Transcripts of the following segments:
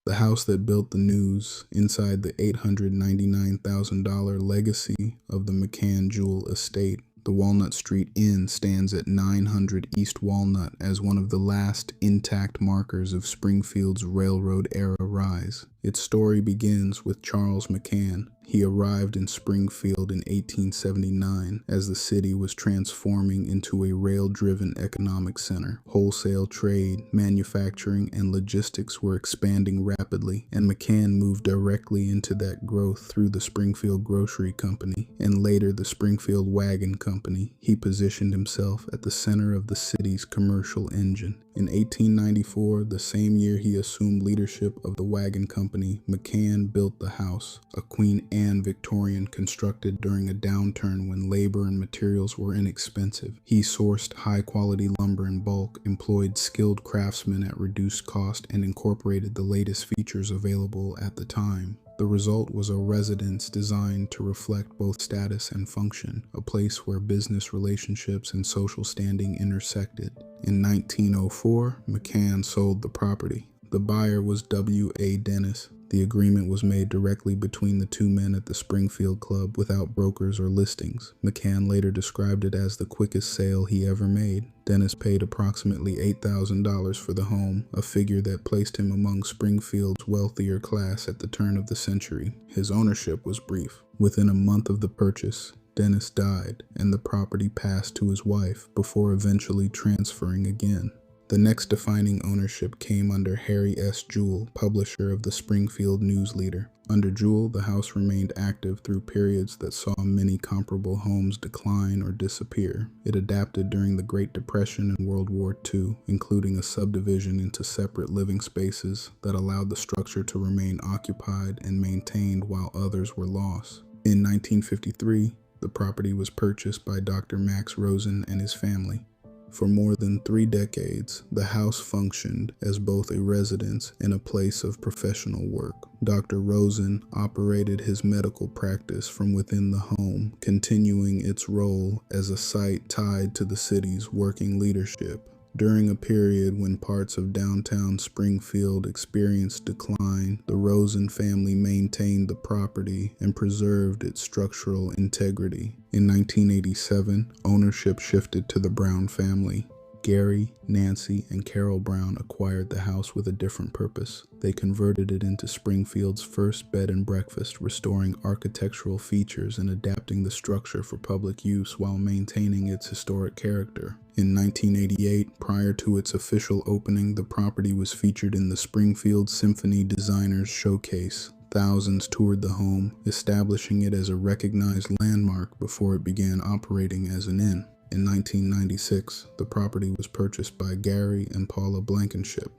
The house that built the news inside the $899,000 legacy of the McCann-Jewell estate. The Walnut Street Inn stands at 900 East Walnut as one of the last intact markers of Springfield's railroad-era rise. Its story begins with Charles McCann. He arrived in Springfield in 1879 as the city was transforming into a rail-driven economic center. Wholesale trade, manufacturing, and logistics were expanding rapidly, and McCann moved directly into that growth through the Springfield Grocery Company and later the Springfield Wagon Company. He positioned himself at the center of the city's commercial engine. In 1894, the same year he assumed leadership of the Wagon Company, McCann built the house, a Queen Anne Victorian constructed during a downturn when labor and materials were inexpensive. He sourced high-quality lumber in bulk, employed skilled craftsmen at reduced cost, and incorporated the latest features available at the time. The result was a residence designed to reflect both status and function, a place where business relationships and social standing intersected. In 1904, McCann sold the property. The buyer was W.A. Dennis. The agreement was made directly between the two men at the Springfield Club without brokers or listings. McCann later described it as the quickest sale he ever made. Dennis paid approximately $8,000 for the home, a figure that placed him among Springfield's wealthier class at the turn of the century. His ownership was brief. Within a month of the purchase, Dennis died, and the property passed to his wife before eventually transferring again. The next defining ownership came under Harry S. Jewell, publisher of the Springfield News Leader. Under Jewell, the house remained active through periods that saw many comparable homes decline or disappear. It adapted during the Great Depression and World War II, including a subdivision into separate living spaces that allowed the structure to remain occupied and maintained while others were lost. In 1953, the property was purchased by Dr. Max Rosen and his family. For more than 3 decades, the house functioned as both a residence and a place of professional work. Dr. Rosen operated his medical practice from within the home, continuing its role as a site tied to the city's working leadership. During a period when parts of downtown Springfield experienced decline, the Rosen family maintained the property and preserved its structural integrity. In 1987, ownership shifted to the Brown family. Gary, Nancy, and Carol Brown acquired the house with a different purpose. They converted it into Springfield's first bed and breakfast, restoring architectural features and adapting the structure for public use while maintaining its historic character. In 1988, prior to its official opening, the property was featured in the Springfield Symphony Designers Showcase. Thousands toured the home, establishing it as a recognized landmark before it began operating as an inn. In 1996, the property was purchased by Gary and Paula Blankenship.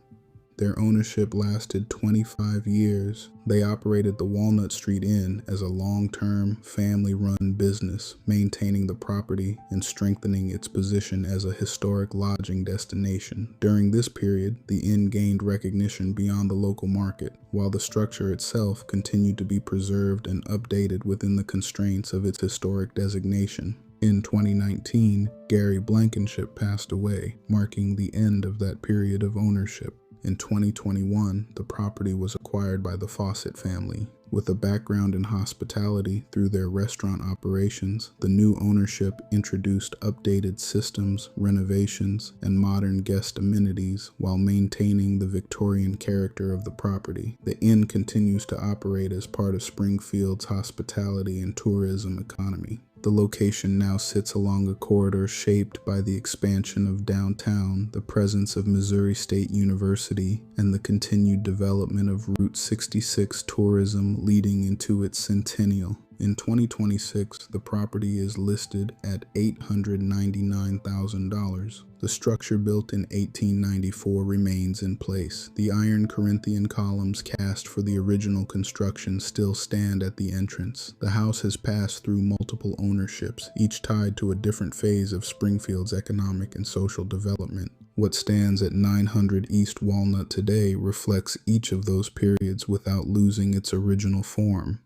Their ownership lasted 25 years. They operated the Walnut Street Inn as a long-term, family-run business, maintaining the property and strengthening its position as a historic lodging destination. During this period, the inn gained recognition beyond the local market, while the structure itself continued to be preserved and updated within the constraints of its historic designation. In 2019, Gary Blankenship passed away, marking the end of that period of ownership. In 2021, the property was acquired by the Fawcett family. With a background in hospitality through their restaurant operations, the new ownership introduced updated systems, renovations, and modern guest amenities while maintaining the Victorian character of the property. The inn continues to operate as part of Springfield's hospitality and tourism economy. The location now sits along a corridor shaped by the expansion of downtown, the presence of Missouri State University, and the continued development of Route 66 tourism leading into its centennial. In 2026, the property is listed at $899,000. The structure built in 1894 remains in place. The iron Corinthian columns cast for the original construction still stand at the entrance. The house has passed through multiple ownerships, each tied to a different phase of Springfield's economic and social development. What stands at 900 East Walnut today reflects each of those periods without losing its original form.